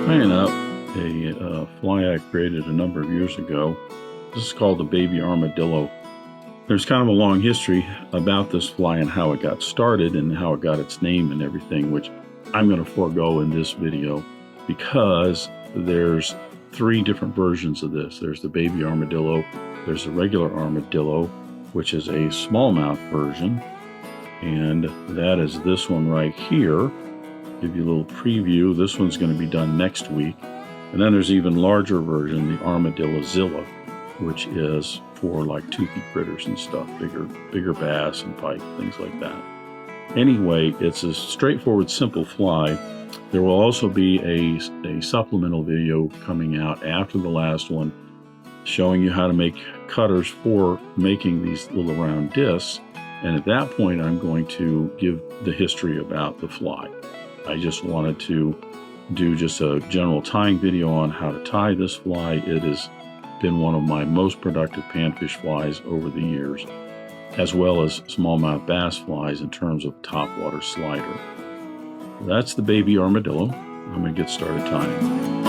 Tying up a fly I created a number of years ago. This is called the Baby Armadillo. There's kind of a long history about this fly and how it got started and how it got its name and everything, which I'm going to forego in this video because there's three different versions of this. There's the Baby Armadillo, there's the regular armadillo, which is a smallmouth version, and that is this one right here. Give you a little preview. This one's going to be done next week. And then there's even larger version, the Armadillozilla, which is for like toothy critters and stuff, bigger bass and pike, things like that. Anyway, it's a straightforward, simple fly. There will also be a supplemental video coming out after the last one, showing you how to make cutters for making these little round discs. And at that point, I'm going to give the history about the fly. I just wanted to do just a general tying video on how to tie this fly. It has been one of my most productive panfish flies over the years, as well as smallmouth bass flies in terms of topwater slider. That's the Baby Armadillo. I'm going to get started tying.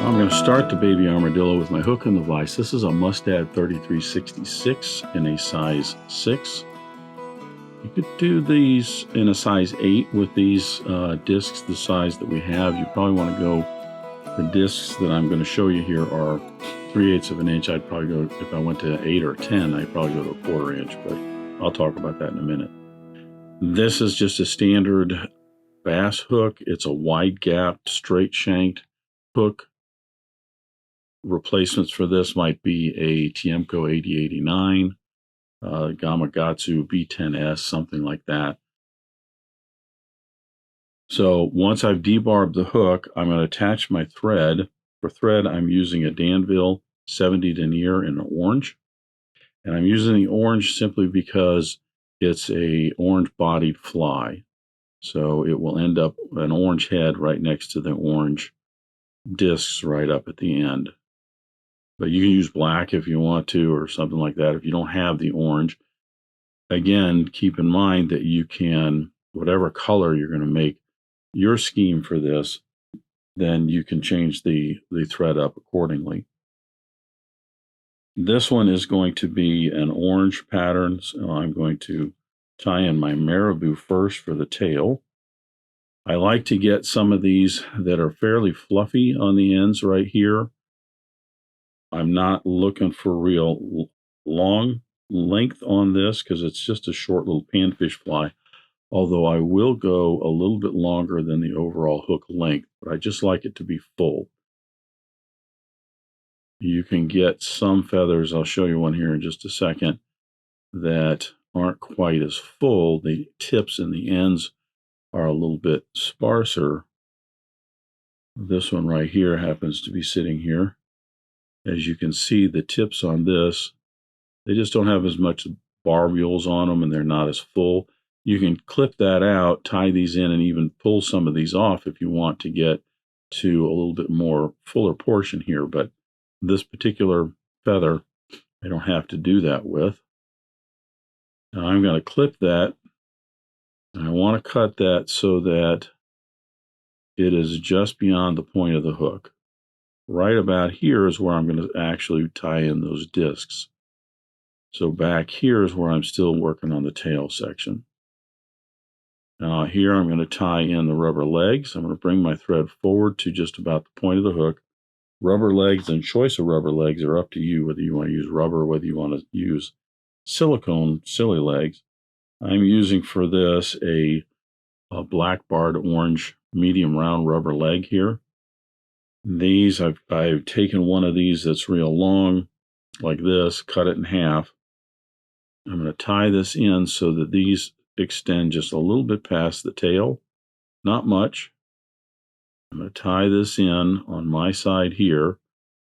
I'm going to start the Baby Armadillo with my hook and the vise. This is a Mustad 3366 in a size 6. You could do these in a size 8 with these discs the size that we have. You probably want to go, the discs that I'm going to show you here are 3/8 of an inch. I'd probably go, if I went to 8 or 10, I'd probably go to a 1/4 inch, but I'll talk about that in a minute. This is just a standard bass hook. It's a wide gapped, straight shanked hook. Replacements for this might be a Tiemco 8089, Gamakatsu B10S, something like that. So once I've debarbed the hook, I'm going to attach my thread. For thread, I'm using a Danville 70 Denier in orange. And I'm using the orange simply because it's a orange-bodied fly. So it will end up an orange head right next to the orange discs right up at the end. But you can use black if you want to, or something like that if you don't have the orange. Again, keep in mind that you can, whatever color you're going to make your scheme for this, then you can change the thread up accordingly. This one is going to be an orange pattern, so I'm going to tie in my Marabou first for the tail. I like to get some of these that are fairly fluffy on the ends right here. I'm not looking for real long length on this because it's just a short little panfish fly, although I will go a little bit longer than the overall hook length, but I just like it to be full. You can get some feathers, I'll show you one here in just a second, that aren't quite as full. The tips and the ends are a little bit sparser. This one right here happens to be sitting here. As you can see, the tips on this, they just don't have as much barbules on them and they're not as full. You can clip that out, tie these in, and even pull some of these off if you want to get to a little bit more fuller portion here. But this particular feather, I don't have to do that with. Now I'm going to clip that, and I want to cut that so that it is just beyond the point of the hook. Right about here is where I'm going to actually tie in those discs. So back here is where I'm still working on the tail section. Now here I'm going to tie in the rubber legs. I'm going to bring my thread forward to just about the point of the hook. Rubber legs and choice of rubber legs are up to you, whether you want to use rubber or whether you want to use silicone silly legs. I'm using for this a black barred orange medium round rubber leg here. These, I've taken one of these that's real long, like this, cut it in half. I'm going to tie this in so that these extend just a little bit past the tail, not much. I'm going to tie this in on my side here,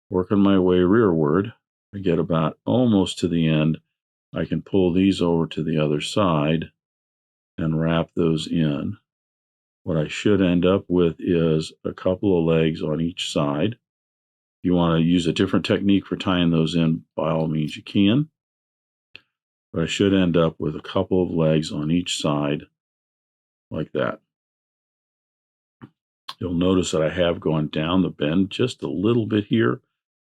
working my way rearward. I get about almost to the end. I can pull these over to the other side and wrap those in. What I should end up with is a couple of legs on each side. If you want to use a different technique for tying those in, by all means you can. But I should end up with a couple of legs on each side like that. You'll notice that I have gone down the bend just a little bit here.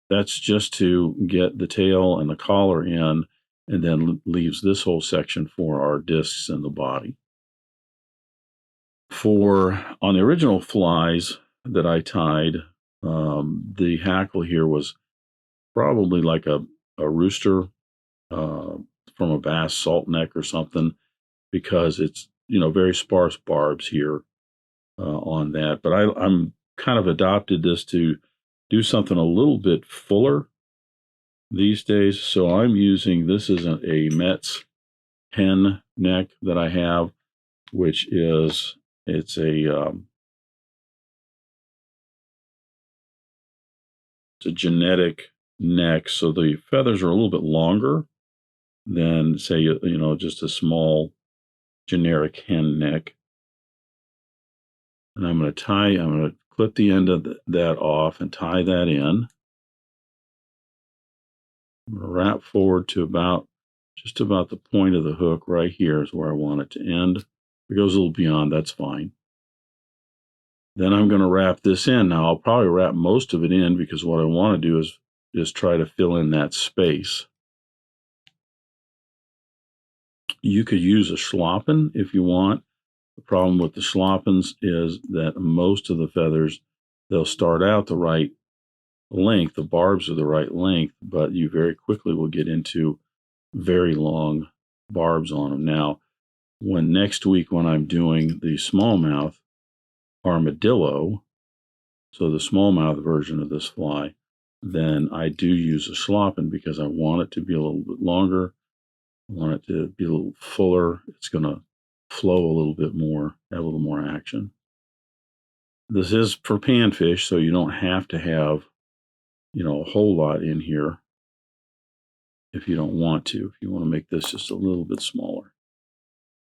That's just to get the tail and the collar in, and then leaves this whole section for our discs and the body. On the original flies that I tied, the hackle here was probably like a rooster from a bass salt neck or something, because it's very sparse barbs here on that. But I'm kind of adopted this to do something a little bit fuller these days. So I'm using, this is a Metz pen neck that I have, which is, it's a genetic neck. So the feathers are a little bit longer than, say, just a small generic hen neck. And I'm going to clip the end of that off and tie that in. I'm going to wrap forward to just about the point of the hook right here is where I want it to end. If it goes a little beyond, that's fine. Then I'm going to wrap this in. Now I'll probably wrap most of it in, because what I want to do is just try to fill in that space. You could use a schlappen if you want. The problem with the schlappens is that most of the feathers, they'll start out the right length, the barbs are the right length, but you very quickly will get into very long barbs on them. Now, next week when I'm doing the smallmouth armadillo, so the smallmouth version of this fly, then I do use a schlappen, because I want it to be a little bit longer. I want it to be a little fuller. It's going to flow a little bit more, have a little more action. This is for panfish, so you don't have to have, a whole lot in here if you don't want to. If you want to make this just a little bit smaller.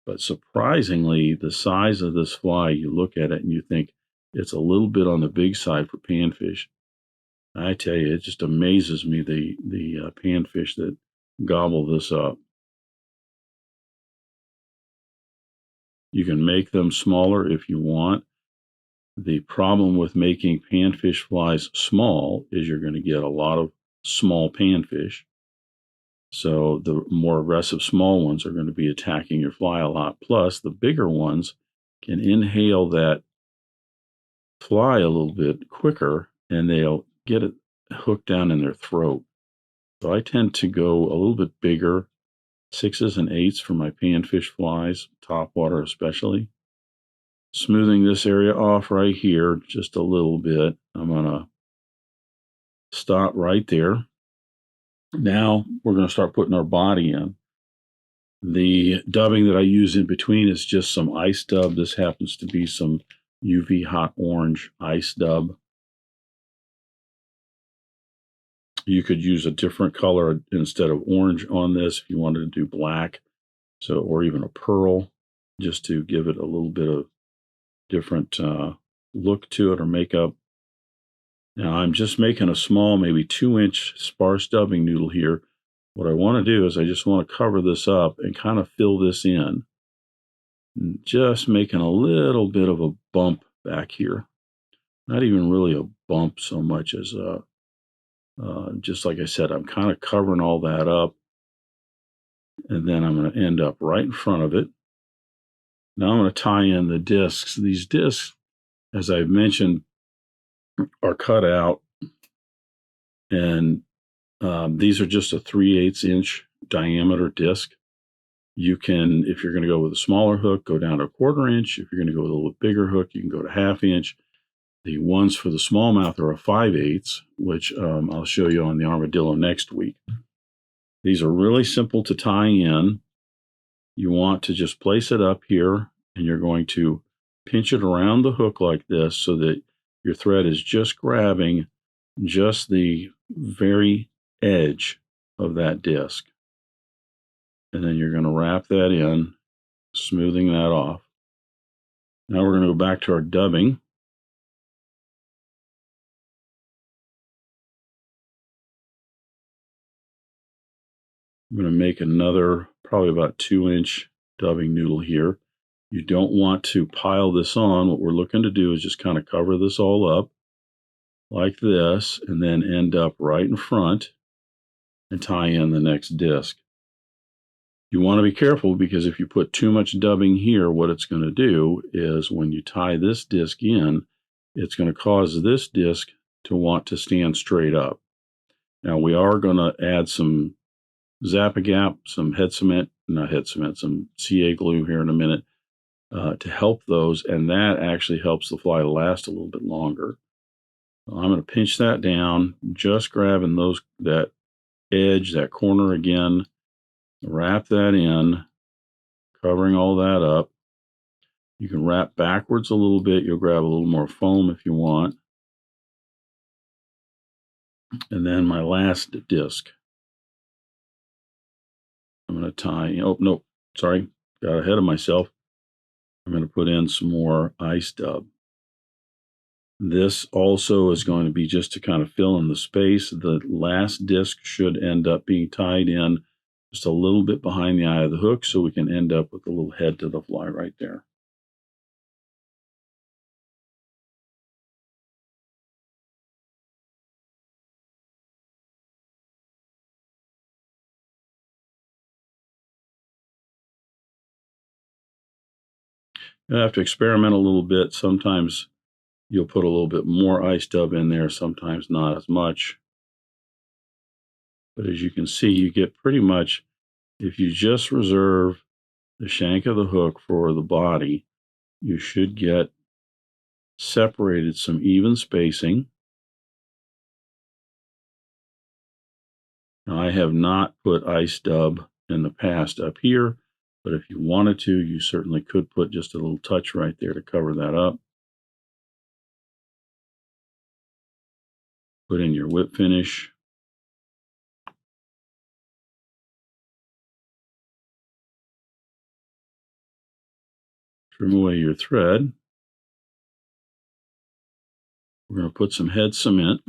But surprisingly, the size of this fly, you look at it and you think it's a little bit on the big side for panfish. I tell you, it just amazes me, the panfish that gobble this up. You can make them smaller if you want. The problem with making panfish flies small is you're going to get a lot of small panfish. So the more aggressive small ones are going to be attacking your fly a lot. Plus, the bigger ones can inhale that fly a little bit quicker, and they'll get it hooked down in their throat. So I tend to go a little bit bigger, 6s and 8s for my panfish flies, topwater especially. Smoothing this area off right here just a little bit. I'm going to stop right there. Now we're going to start putting our body in. The dubbing that I use in between is just some ice dub. This happens to be some UV hot orange ice dub. You could use a different color instead of orange on this if you wanted to do black, or even a pearl, just to give it a little bit of different look to it or makeup. Now I'm just making a small, maybe 2-inch sparse dubbing noodle here. What I want to do is I just want to cover this up and kind of fill this in, just making a little bit of a bump back here. Not even really a bump so much as just like I said, I'm kind of covering all that up, and then I'm going to end up right in front of it. Now I'm going to tie in the discs. These discs, as I've mentioned, are cut out, and these are just a 3/8 inch diameter disc. You can, if you're going to go with a smaller hook, go down to 1/4 inch. If you're going to go with a little bigger hook, you can go to 1/2 inch. The ones for the smallmouth are a 5/8, which I'll show you on the armadillo next week. These are really simple to tie in. You want to just place it up here, and you're going to pinch it around the hook like this so that your thread is just grabbing just the very edge of that disc. and then you're going to wrap that in, smoothing that off. Now we're going to go back to our dubbing. I'm going to make another probably about 2-inch dubbing noodle here. You don't want to pile this on. What we're looking to do is just kind of cover this all up like this, and then end up right in front and tie in the next disc. You want to be careful, because if you put too much dubbing here, what it's going to do is when you tie this disc in, it's going to cause this disc to want to stand straight up. Now we are going to add some Zap-A-Gap, some some CA glue here in a minute to help those, and that actually helps the fly last a little bit longer. So I'm going to pinch that down, just grabbing that edge, that corner again, wrap that in, covering all that up. You can wrap backwards a little bit. You'll grab a little more foam if you want. And then my last disc, I'm going to tie, oh, no, sorry, got ahead of myself. I'm going to put in some more ice dub. This also is going to be just to kind of fill in the space. The last disc should end up being tied in just a little bit behind the eye of the hook, so we can end up with a little head to the fly right there. You have to experiment a little bit. Sometimes you'll put a little bit more ice dub in there, sometimes not as much. But as you can see, you get pretty much, if you just reserve the shank of the hook for the body, you should get separated some even spacing. Now, I have not put ice dub in the past up here, but if you wanted to, you certainly could put just a little touch right there to cover that up. Put in your whip finish. Trim away your thread. We're going to put some head cement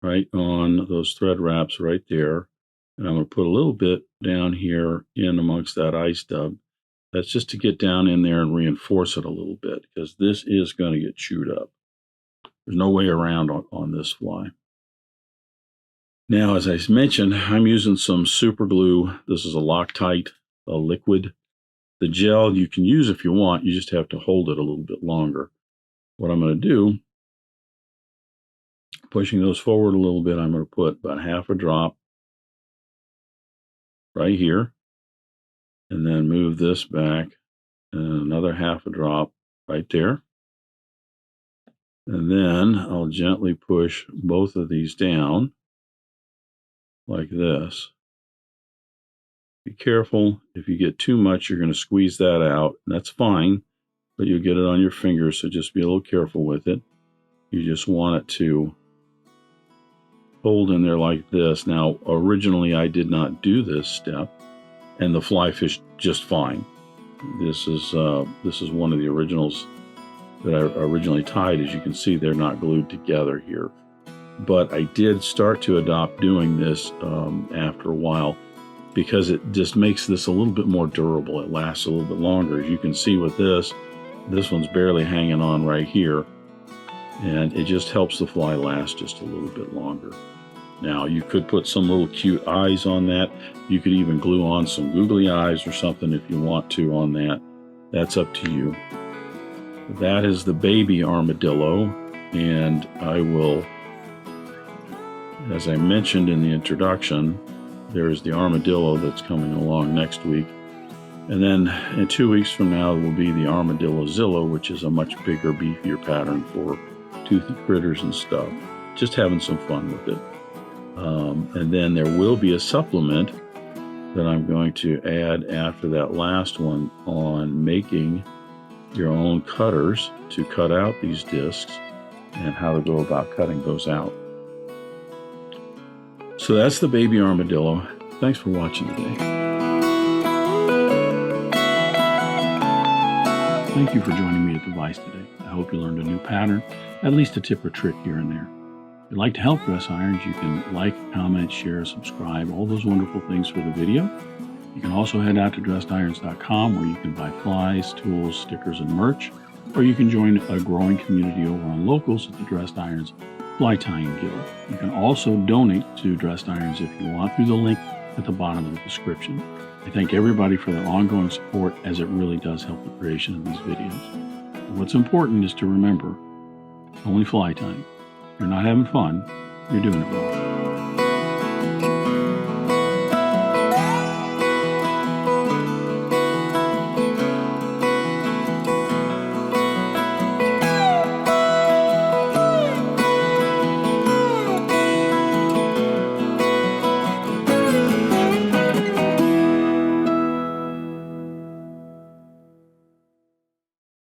right on those thread wraps right there. And I'm going to put a little bit down here in amongst that ice dub. That's just to get down in there and reinforce it a little bit, because this is going to get chewed up. There's no way around on this fly. Now, as I mentioned, I'm using some super glue. This is a Loctite, a liquid. The gel you can use if you want. You just have to hold it a little bit longer. What I'm going to do, pushing those forward a little bit, I'm going to put about half a drop right here, and then move this back, and another half a drop right there. And then I'll gently push both of these down like this. Be careful. If you get too much, you're going to squeeze that out. That's fine, but you'll get it on your fingers, so just be a little careful with it. You just want it to hold in there like this. Now, originally I did not do this step, and the fly fished just fine. This is one of the originals that I originally tied. As you can see, they're not glued together here. But I did start to adopt doing this after a while, because it just makes this a little bit more durable. It lasts a little bit longer. As you can see with this one's barely hanging on right here, and it just helps the fly last just a little bit longer. Now, you could put some little cute eyes on that. You could even glue on some googly eyes or something if you want to on that. That's up to you. That is the Baby Armadillo, and I will, as I mentioned in the introduction, there's the Armadillo that's coming along next week. And then in 2 weeks from now will be the Armadillo-Zillo, which is a much bigger, beefier pattern for toothy critters and stuff. Just having some fun with it. And then there will be a supplement that I'm going to add after that last one on making your own cutters to cut out these discs and how to go about cutting those out. So that's the Baby Armadillo. Thanks for watching today. thank you for joining me at the Vice today. I hope you learned a new pattern, at least a tip or trick here and there. If you'd like to help Dress Irons, you can like, comment, share, subscribe, all those wonderful things for the video. You can also head out to dressedirons.com where you can buy flies, tools, stickers, and merch, or you can join a growing community over on Locals at the Dressed Irons Fly Tying Guild. You can also donate to Dressed Irons if you want through the link at the bottom of the description. I thank everybody for their ongoing support, as it really does help the creation of these videos. And what's important is to remember, only fly tying. If you're not having fun, you're doing it wrong.